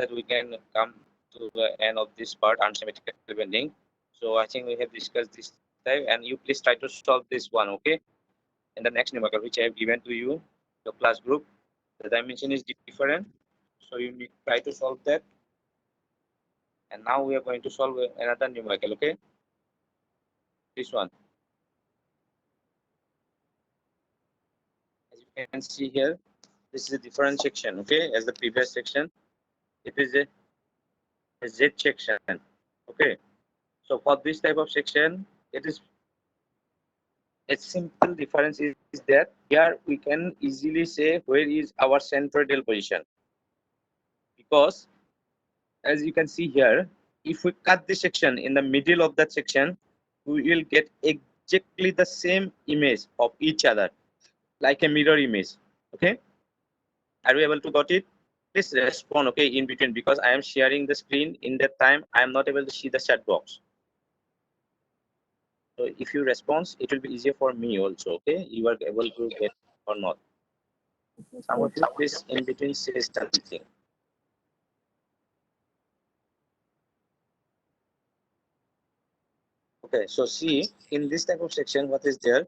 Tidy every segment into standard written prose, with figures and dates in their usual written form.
that we can come to the end of this part, unsymmetrical bending. So I think we have discussed this type, and you please try to solve this one, okay? In the next numerical which I have given to you, the class group, the dimension is different, so you need try to solve that. And now we are going to solve another numerical, okay? This one, as you can see here, this is a different section, okay? As the previous section, it is a Z section, okay? So for this type of section, it is a simple difference is that here we can easily say where is our centroidal position, because as you can see here, if we cut this section in the middle of that section, we will get exactly the same image of each other, like a mirror image, okay? Are you able to got it? Please respond, okay, in between, because I am sharing the screen. In that time I am not able to see the chat box. So if you respond, it will be easier for me also, okay? You are able to get or not. Some of you please in between say something. Okay, so see, in this type of section, what is there?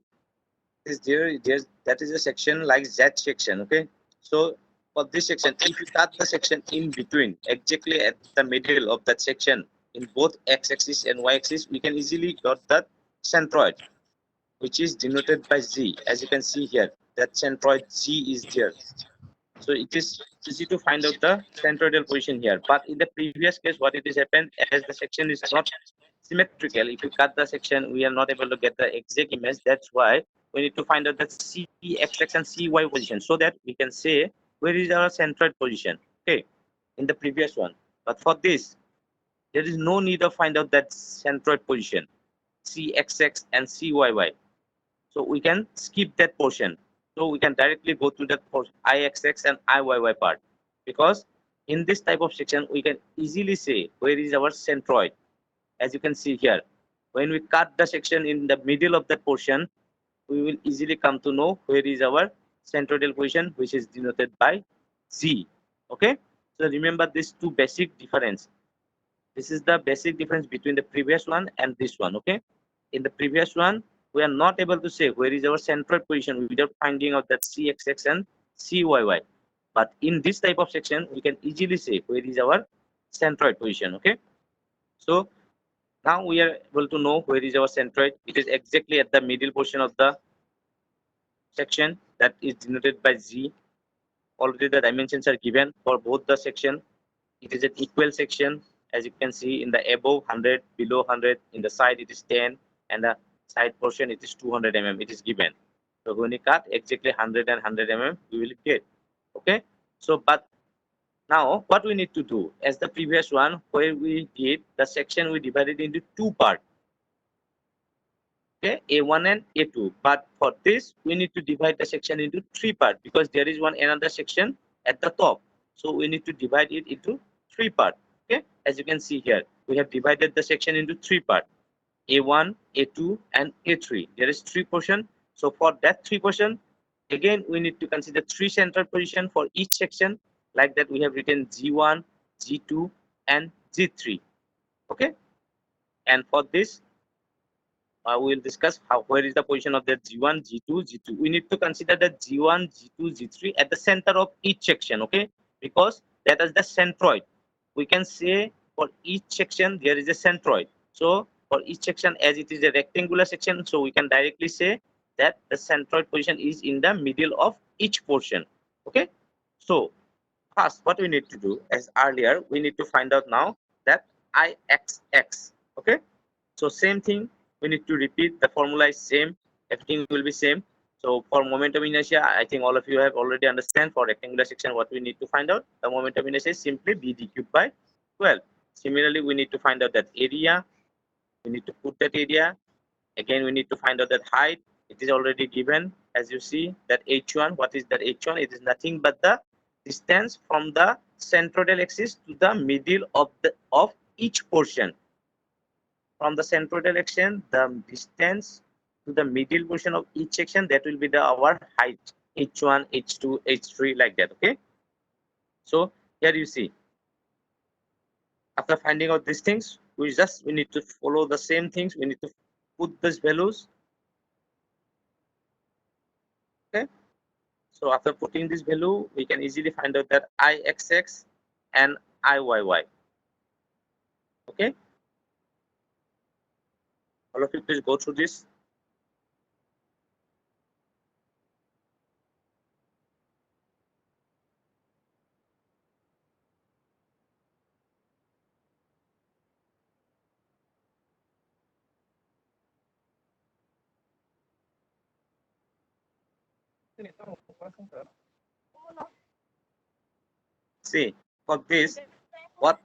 There's that is a section like Z section, okay? So for this section, if you cut the section in between, exactly at the middle of that section, in both x-axis and y-axis, we can easily got that centroid, which is denoted by Z. As you can see here, that centroid Z is there. So it is easy to find out the centroidal position here. But in the previous case, what it is happened, as the section is not symmetrical, if you cut the section, we are not able to get the exact image. That's why we need to find out the CX and CY position, so that we can say where is our centroid position, okay, in the previous one. But for this, there is no need of find out that centroid position, CXX and CYY. So we can skip that portion. So we can directly go to the IXX and IYY part, because in this type of section we can easily say where is our centroid. As you can see here, when we cut the section in the middle of that portion, we will easily come to know where is our centroidal position, which is denoted by Z. Okay, so remember these two basic difference. This is the basic difference between the previous one and this one, okay? In the previous one, we are not able to say where is our centroid position without finding out that CXX and CYY. But in this type of section, we can easily say where is our centroid position, okay? So now we are able to know where is our centroid. It is exactly at the middle portion of the section, that is denoted by Z. Already the dimensions are given for both the section. It is an equal section, as you can see in the above 100, below 100, in the side it is 10, and the side portion it is 200 mm. It is given. So when you cut exactly 100 and 100 mm, we will get. Okay. So but now what we need to do, as the previous one where we did the section, we divided into two parts. Okay, A1 and A2. But for this, we need to divide the section into three parts, because there is one another section at the top. So we need to divide it into three parts. Okay, as you can see here, we have divided the section into three parts: A1, A2, and A3. There is three portion. So for that three portion, again we need to consider three central position for each section. Like that, we have written G1, G2, and G3. Okay, and for this, we will discuss where is the position of the G1, G2, G2. We need to consider the G1, G2, G3 at the center of each section, okay? Because that is the centroid. We can say for each section there is a centroid. So for each section, as it is a rectangular section, so we can directly say that the centroid position is in the middle of each portion, okay? So first, what we need to do, as earlier, we need to find out now that IXX, okay? So same thing, we need to repeat. The formula is same, everything will be same. So for moment of inertia, I think all of you have already understand. For rectangular section, what we need to find out, the moment of inertia is simply BD cubed by 12. Similarly, we need to find out that area. We need to put that area. Again, we need to find out that height. It is already given, as you see, that H1. What is that H1? It is nothing but the distance from the centroidal axis to the middle of each portion. From the centroidal section, the distance to the middle portion of each section, that will be the our height, H1, H2, H3, like that. Okay. So here you see, After finding out these things, we need to follow the same things. We need to put these values. Okay. So after putting this value, we can easily find out that ixx and iyy. Okay. All of you please go through this. See, for this, what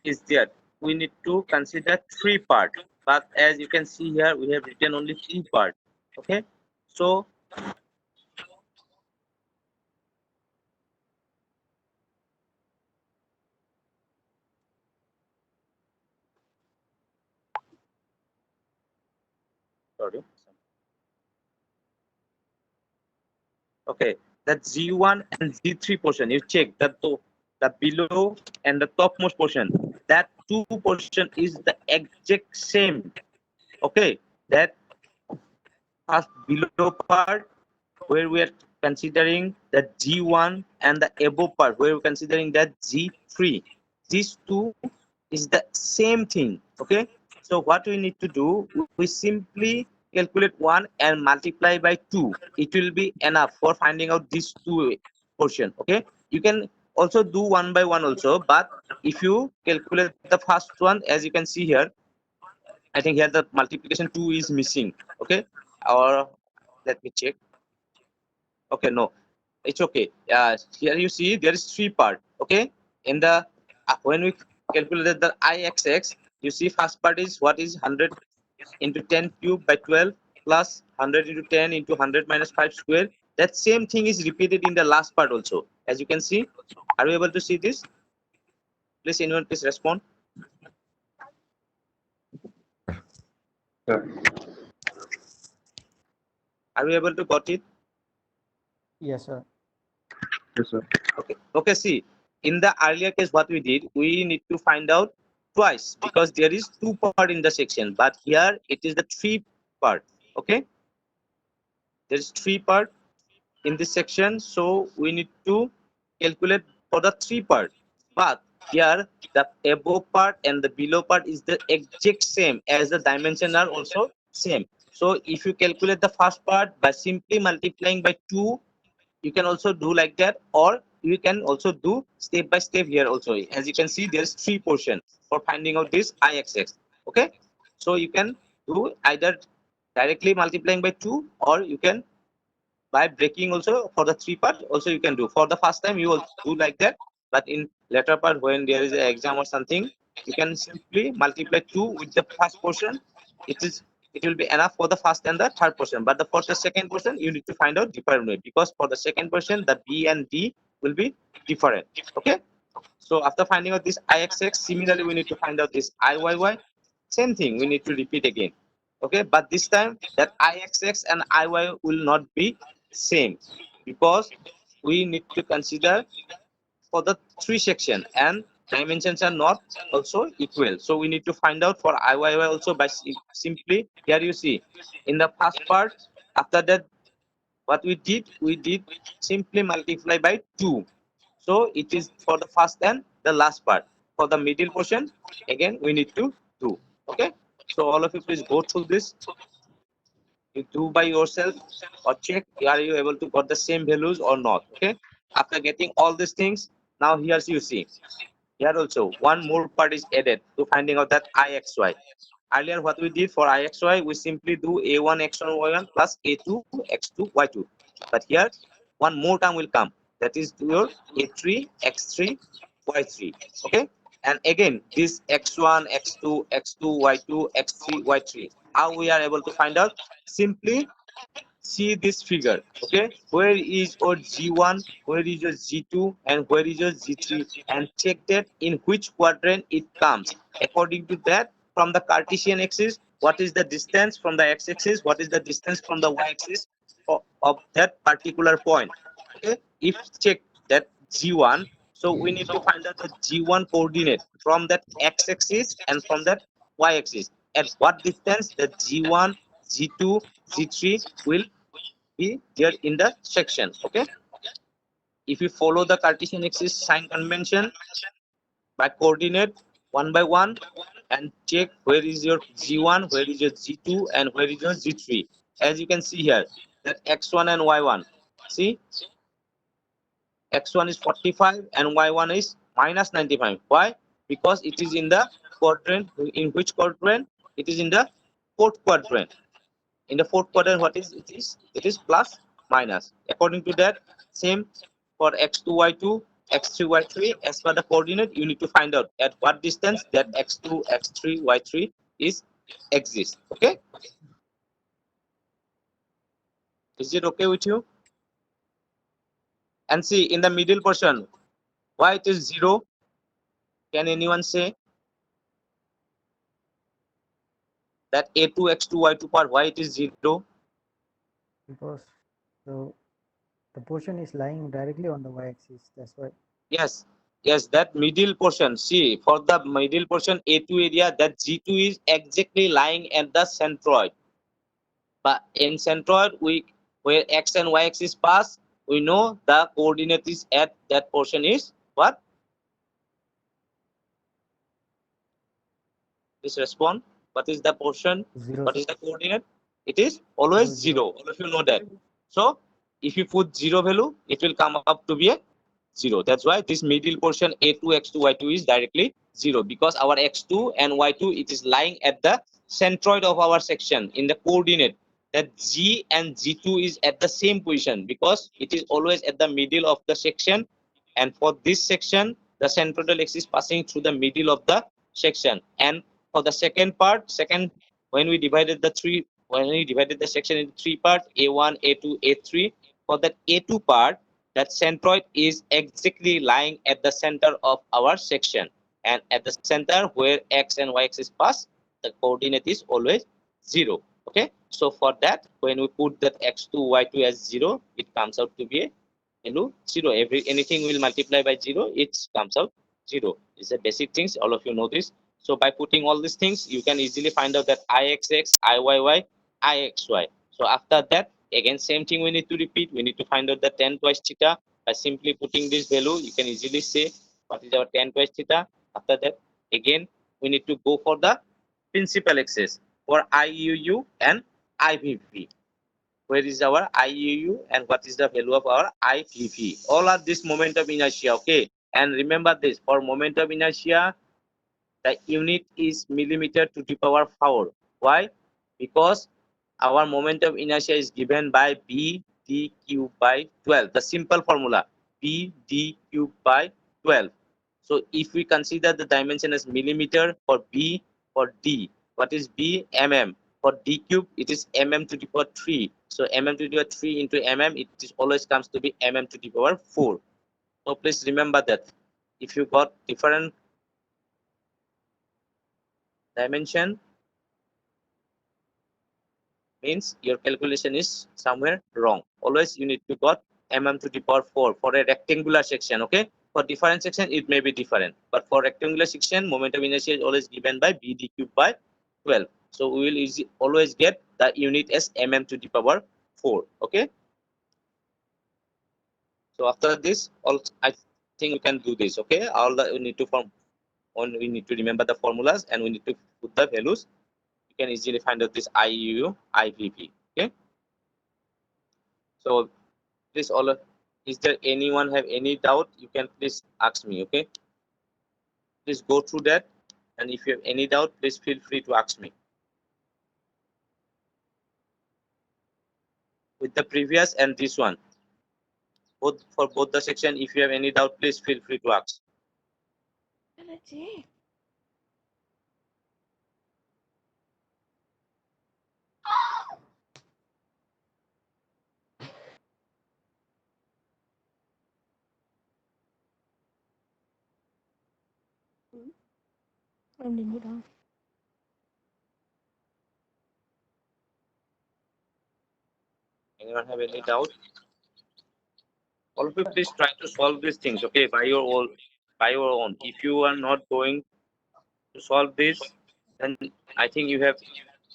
is there? We need to consider three parts. But as you can see here, we have written only two parts. Okay. So sorry. Okay, that Z1 and Z3 portion, you check that the below and the topmost portion, that two portion is the exact same. Okay, that first below part where we are considering the G1 and the above part where we're considering that G3. These two is the same thing. Okay, so what we need to do, we simply calculate 1 and multiply by 2. It will be enough for finding out these two portion. Okay, you can also do one by one also, but if you calculate the first one, as you can see here, I think here the multiplication 2 is missing. Okay, or let me check. Okay, no, it's okay. Here you see there is three part. Okay, in the when we calculated the ixx, you see first part is what is 100 into 10 cube by 12 plus 100 into 10 into 100 minus 5 square. That same thing is repeated in the last part also. As you can see, are you able to see this? Please, anyone, please respond. Yeah. Are you able to got it? Yes, sir. Yes, sir. Okay. Okay. See, in the earlier case, what we did, we need to find out twice because there is two part in the section, but here it is the three part. Okay. There is three part in this section, so we need to calculate for the three part. But here the above part and the below part is the exact same as the dimension are also same. So if you calculate the first part by simply multiplying by 2, you can also do like that, or you can also do step by step here also. As you can see, there's three portion for finding out this ixx. Okay, so you can do either directly multiplying by 2, or you can by breaking also for the three part also you can do. For the first time you will do like that, but in later part when there is an exam or something, you can simply multiply 2 with the first portion. It will be enough for the first and the third portion, but for the second portion you need to find out different way, because for the second portion the b and d will be different. Okay, so after finding out this ixx, similarly we need to find out this iyy. Same thing we need to repeat again. Okay, but this time that ixx and iy will not be same, because we need to consider for the three section and dimensions are not also equal. So we need to find out for iyy also by simply here you see in the first part. After that, what we did simply multiply by 2. So it is for the first and the last part. For the middle portion, again we need to do. Okay, so all of you please go through this. You do by yourself or check are you able to got the same values or not. Okay, after getting all these things, now here you see here also one more part is added to finding out that ixy. Earlier what we did for ixy, we simply do a1 x1 y1 plus a2 x2 y2, but here one more term will come, that is your a3 x3 y3. Okay, and again this x1 x2 x2 y2 x3 y3, how we are able to find out? Simply see this figure. Okay, where is your g1, where is your g2, and where is your g3, and check that in which quadrant it comes. According to that, from the Cartesian axis, what is the distance from the x-axis, what is the distance from the y-axis of that particular point. Okay, if check that g1 So we need to find out the G1 coordinate from that x-axis and from that y-axis. At what distance the G1, G2, G3 will be there in the section. Okay. If you follow the Cartesian axis sign convention by coordinate one by one and check where is your G1, where is your G2, and where is your G3. As you can see here, that x1 and y1. See, x1 is 45 and y1 is minus 95. Why? Because it is in the quadrant. In which quadrant? It is in the fourth quadrant. In the fourth quadrant, what is it is? It is plus minus. According to that, same for x2, y2, x3, y3. As per the coordinate, you need to find out at what distance that x2, x3, y3 is exists. Okay? Is it okay with you? And see in the middle portion, why it is 0? Can anyone say that a2, x2, y2 part, why it is 0? Because the portion is lying directly on the y-axis. That's why. Yes, yes, that middle portion. See, for the middle portion A2 area, that G2 is exactly lying at the centroid. But in centroid, where x and y axis pass, we know the coordinate is at that portion is what? Please respond. What is the portion? 0, What sir. is the coordinate? It is always 0, 0. All of you know that. So if you put 0 value, it will come up to be a 0. That's why this middle portion A2, X2, Y2 is directly 0, because our X2 and Y2, it is lying at the centroid of our section in the coordinate. That G and G2 is at the same position because it is always at the middle of the section. And for this section, the centroidal axis passing through the middle of the section. And for the second part, when we divided the section into three parts, A1, A2, A3, for that A2 part, that centroid is exactly lying at the center of our section, and at the center where x and y axis pass, the coordinate is always 0. Okay, so for that, when we put that x2, y2 as 0, it comes out to be a value 0. Anything will multiply by 0, it comes out 0. It's a basic things, all of you know this. So by putting all these things, you can easily find out that ixx, iyy, ixy. So after that, again, same thing we need to repeat. We need to find out the tan twice theta. By simply putting this value, you can easily say what is our tan twice theta. After that, again, we need to go for the principal axis for IUU and IVV. Where is our IUU and what is the value of our IVV? All are this moment of inertia, okay? And remember this, for moment of inertia, the unit is millimeter to the power 4. Why? Because our moment of inertia is given by B d cube by 12. The simple formula, B d cube by 12. So if we consider the dimension as millimeter for B, for D, what is B? Mm. For D cube, it is mm to the power 3. So mm to the power 3 into mm, it is always comes to be mm to the power 4. So please remember that. If you got different dimension, means your calculation is somewhere wrong. Always you need to got mm to the power 4 for a rectangular section. Okay, for different section it may be different, but for rectangular section, moment of inertia is always given by bd cube by 12. So we will always get the unit as mm to the power 4. Okay, so after this, all I think we can do this. Okay, all that we need to we need to remember the formulas and we need to put the values. You can easily find out this IUU, IVV. Okay, so please all is there anyone have any doubt, you can please ask me. Okay, please go through that, and if you have any doubt, please feel free to ask me with the previous and this one, both for both the section. If you have any doubt, please feel free to ask. Anyone have any doubt? All of you, please try to solve these things, okay, by your own. If you are not going to solve this, then I think you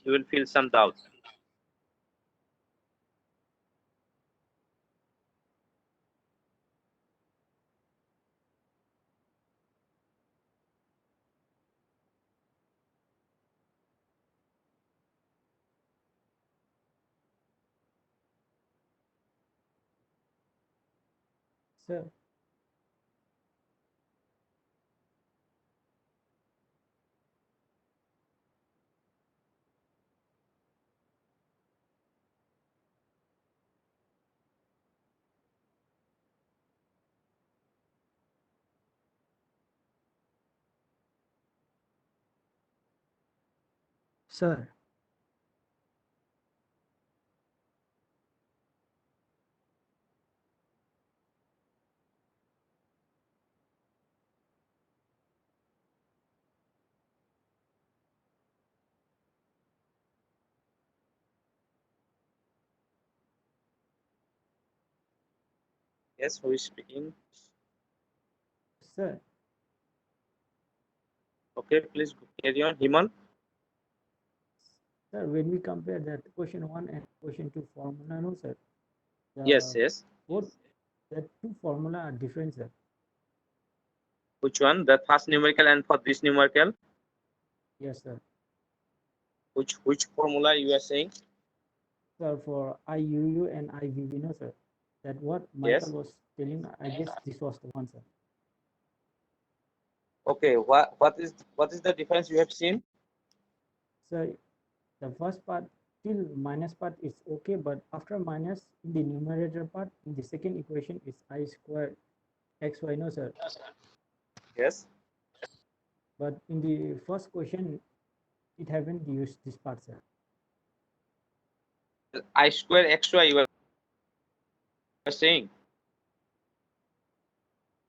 will feel some doubt. Sir, sir, Yes, who is speaking? sir, Okay, please carry on. Himal? sir, when we compare that question 1 and question 2 formula, no, sir, Yes, the yes. both the two formula are different, sir. Which one? The first numerical and for this numerical? Yes, sir. Which formula you are saying? Sir, for IUU and IVV, no, sir. That what Yes. Michael was telling, I guess this was the one, sir. Okay, what is the difference you have seen? Sir, the first part till minus part is okay, but after minus in the numerator part, in the second equation is I squared xy, no, sir. Yes. But in the first question, it haven't used this part, sir. I square xy you are saying.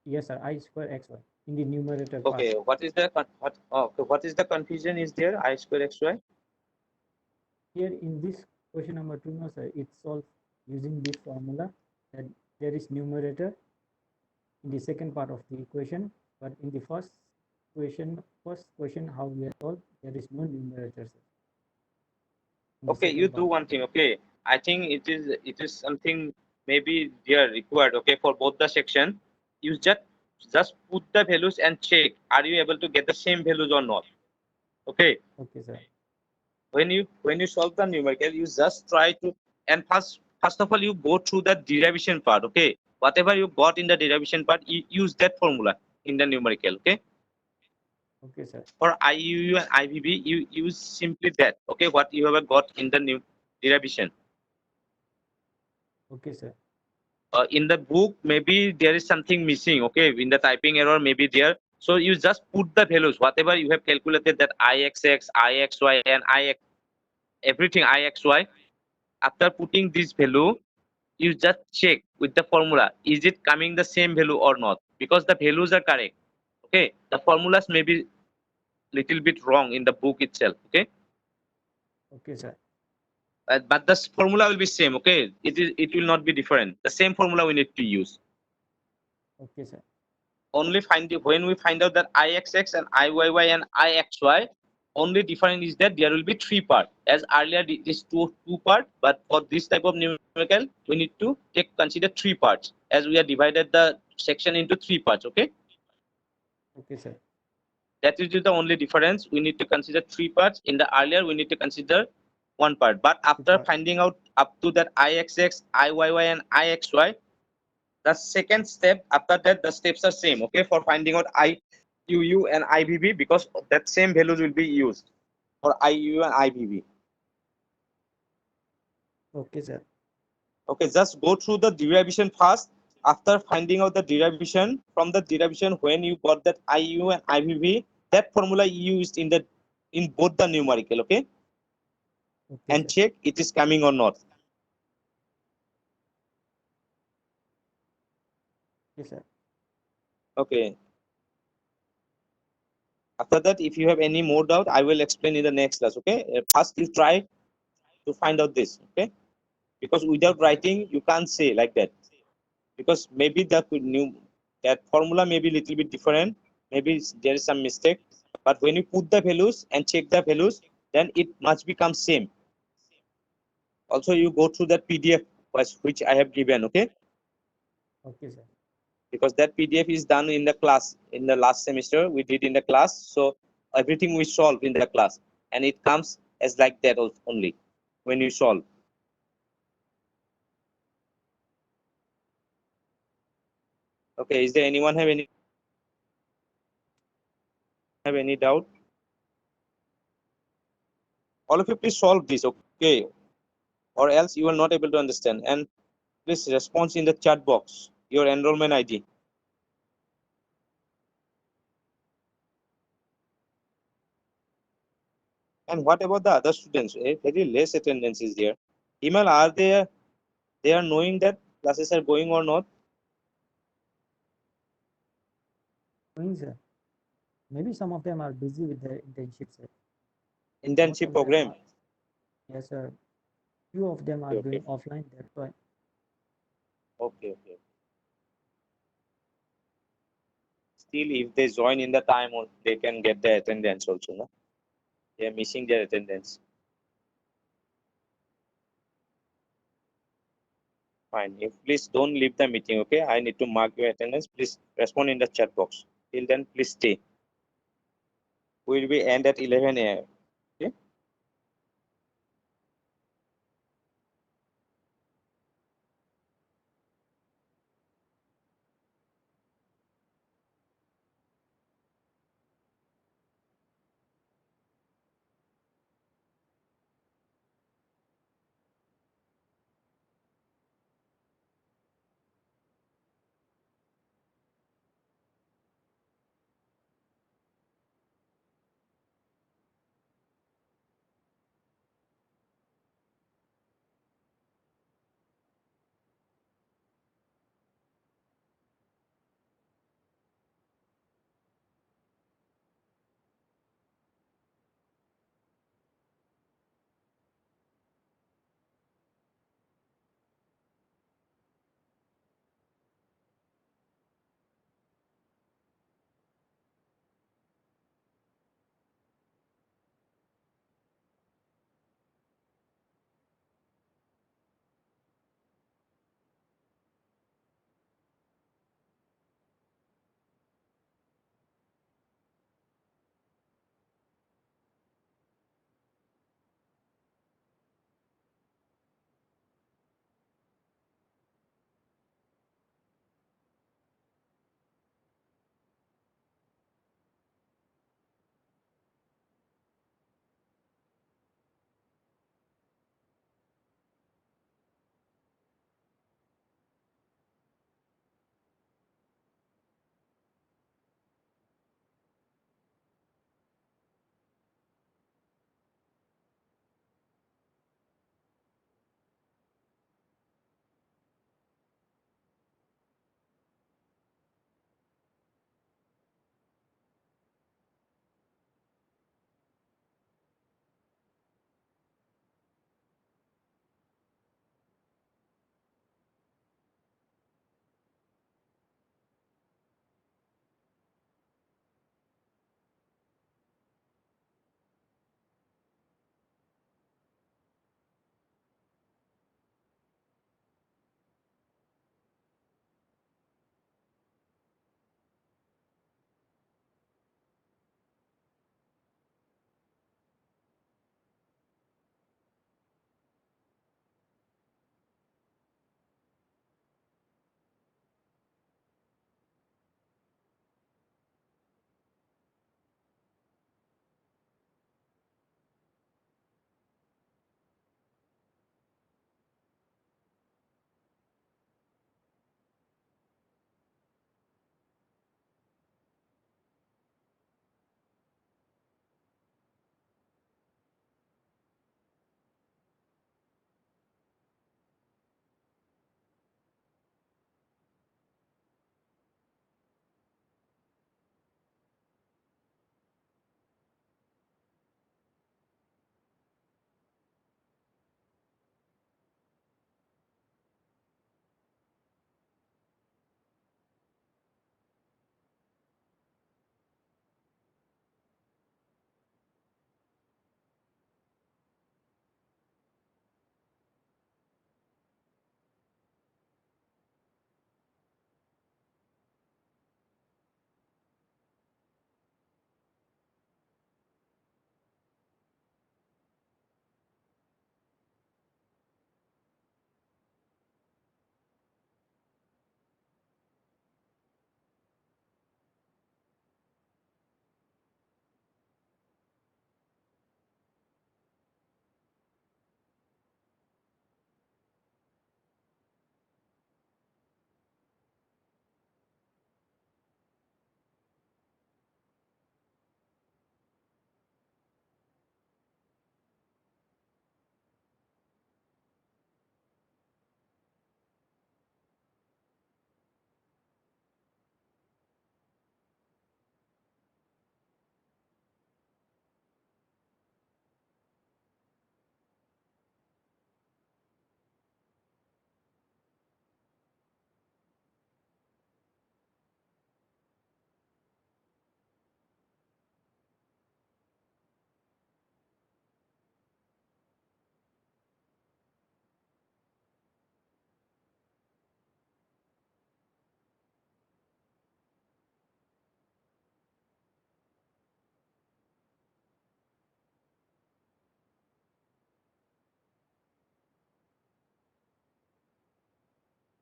Yes, sir. I square xy in the numerator Okay, part. what is the what is the confusion is there? I square xy. Here in this question number 2, no, sir, it's solved using this formula that there is numerator in the second part of the equation, but in the first question how we are solved, there is no numerator, sir. Okay, you do one thing. Okay, I think it is something maybe they are required. Okay, for both the section, you just put the values and check are you able to get the same values or not. Okay, Okay, sir. when you solve the numerical, you just try to, and first of all you go through the derivation part. Okay, whatever you got in the derivation part, you use that formula in the numerical. Okay, Okay, sir. for IUU and IVB, you use simply that. Okay, what you have got in the new derivation. Okay, sir. In the book maybe there is something missing, okay, in the typing error maybe there, so you just put the values whatever you have calculated, that ixx ixy and ix everything ixy. After putting this value, you just check with the formula, is it coming the same value or not, because the values are correct. Okay, the formulas may be little bit wrong in the book itself. Okay, Okay, sir. but the formula will be same. Okay, it will not be different, the same formula we need to use. Okay, sir. Only when we find out that ixx and iyy and ixy, only difference is that there will be three part, as earlier this two part, but for this type of numerical we need to consider three parts, as we have divided the section into three parts. Okay, Okay, sir. that is the only difference. We need to consider three parts. In the earlier we need to consider one part, but after part. finding out up to that ixx iyy and ixy, the second step after that, the steps are same. Okay, for finding out IUU and IVB, because that same values will be used for IUU and IVB. Okay, sir. Okay, just go through the derivation first. After finding out the derivation, from the derivation when you got that IUU and IVB, that formula you used in both the numerical. Okay, Okay, and sir. check it is coming or not. Okay, sir. Okay. After that, if you have any more doubt, I will explain in the next class. Okay, first you try to find out this. Okay, because without Okay, sir. writing you can't say like that, because maybe that formula may be little bit different. Maybe there is some mistake. But when you put the values and check the values, then it must become same. Also, you go through that PDF which I have given, okay? Okay, sir. Because that PDF is done in the class in the last semester. We did in the class, so everything we solve in the class, and it comes as like that only when you solve. Okay, is there anyone have any doubt? All of you, please solve this, okay? Or else you will not able to understand. And please respond in the chat box your enrollment ID. And what about the other students? Very less attendance is there. Email, are they are knowing that classes are going or not? Going, sir. Maybe some of them are busy with their internship, sir. Most Internship of them program. are- Yes, sir. Few of them are Okay, doing okay. offline. That's why. Okay, okay. Still, if they join in the time, they can get the attendance also. No? They are missing their attendance. Fine. If please don't leave the meeting, okay? I need to mark your attendance. Please respond in the chat box. Till then, please stay. We will be end at 11 a.m. Okay?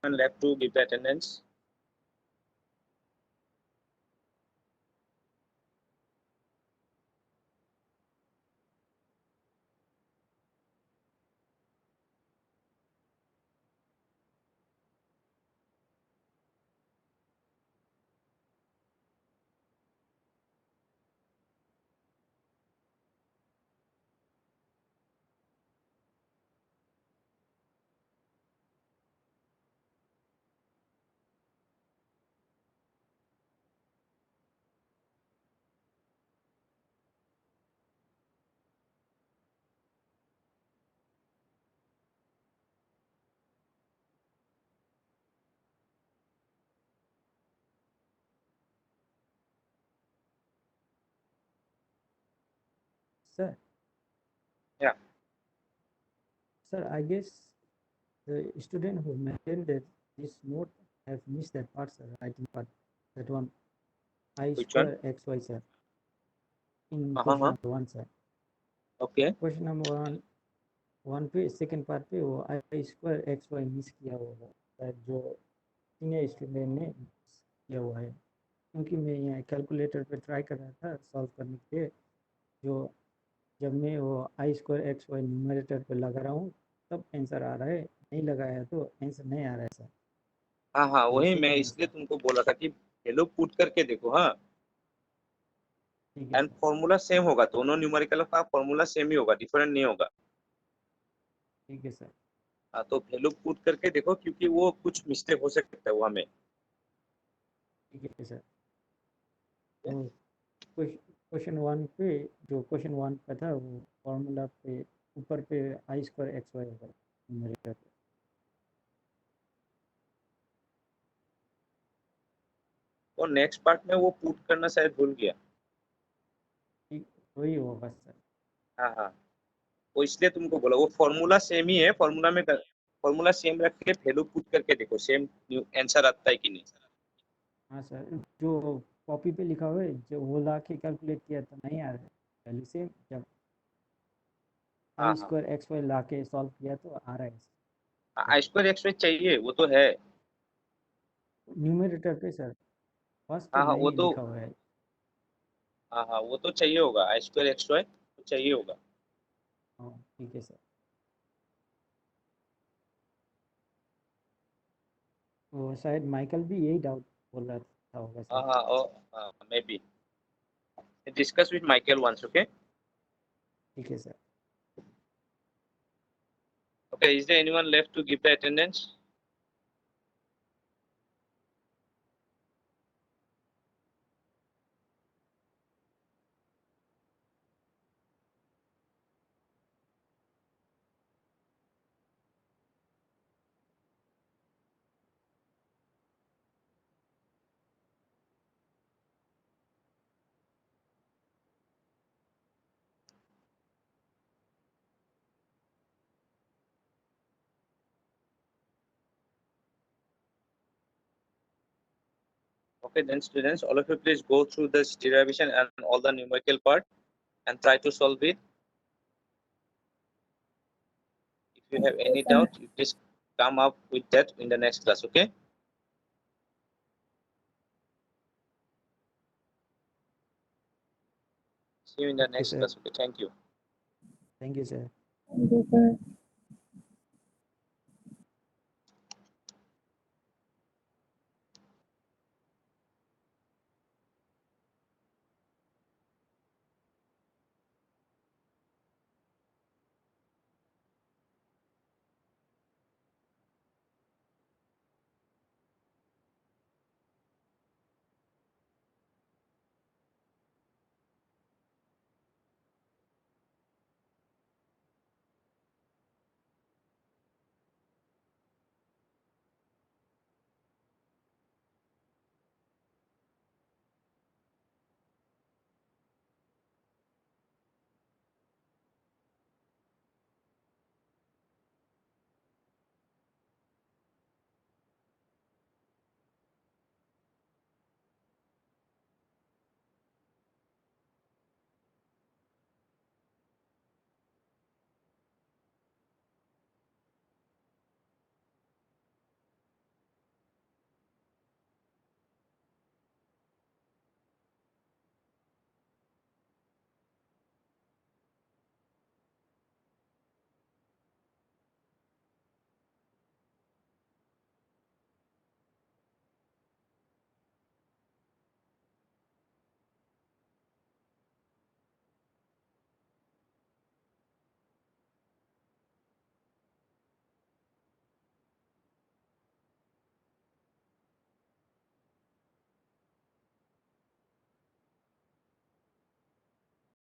anyone left to give the attendance? Sir. Yeah. Sir, I guess the student who maintained this note have missed that part, sir. Writing part, that one, I Which one? square xy, sir. In हाँ question हाँ, number 1, sir. okay. Question number 1 पे second part पे वो आई square x Y miss किया हुआ है शायद, जो सीनियर स्टूडेंट ने miss किया हुआ है, क्योंकि मैं यहाँ कैलकुलेटर पे ट्राई कर रहा था सॉल्व करने के लिए। जो जब मैं वो आई स्क्वायर एक्स वाई न्यूमरेटर पे लगा रहा हूँ तब आंसर आ रहा है, नहीं लगाया तो आंसर नहीं आ रहा है सर। हाँ हाँ, तो वही मैं इसीलिए इसलिए सर। तुमको बोला था कि हेलो पुट करके देखो। हाँ, ठीक है एंड सर। फॉर्मूला सेम होगा, दोनों न्यूमेरिकल का फॉर्मूला सेम ही होगा, डिफरेंट नहीं होगा। ठीक है सर। हाँ, तो वैल्यू पुट करके देखो, क्योंकि वो कुछ मिस्टेक हो सकता है वो हमें। ठीक है सर। तो क्वेश्चन 1 पे, जो क्वेश्चन 1 का था वो फॉर्मूला पे ऊपर पे आई स्क्वायर एक्स वाई होगा न्यूमरेटर पे। और नेक्स्ट पार्ट में वो पुट करना शायद भूल गया। ठीक, वही होगा सर। हाँ हाँ, वो इसलिए तुमको बोला, वो फॉर्मूला सेम ही है, फॉर्मूला सेम रख के वैल्यू पुट करके देखो, सेम आंसर आता है कि नहीं। हाँ सर, जो कॉपी पे लिखा हुआ है जो वो ला के कैलकुलेट किया तो नहीं आ रहा है वैल्यू से, जब हाँ आई हाँ, स्क्वायर एक्स वाई ला के सॉल्व किया तो आ रहा है आई स्क्वायर एक्स वाई चाहिए, वो तो है। न्यूमरेटर पे सर, फर्स्ट पे हाँ हाँ, वो नहीं तो, लिखा हुआ है। हाँ हाँ, वो तो चाहिए होगा, आई स्क्वायर एक्स वाई तो चाहिए होगा। हाँ ठीक है सर। वो शायद माइकल भी यही डाउट बोल रहा था होगा हाँ सर। हाँ, हाँ, maybe discuss with Michael once, okay. ठीक है सर। Okay, is there anyone left to give the attendance? Okay, then students, all of you please go through this derivation and all the numerical part and try to solve it. If you have any doubt, you please come up with that in the next class, okay? See you in the okay next sir. class, okay? Thank you. Thank you sir. Thank you, sir.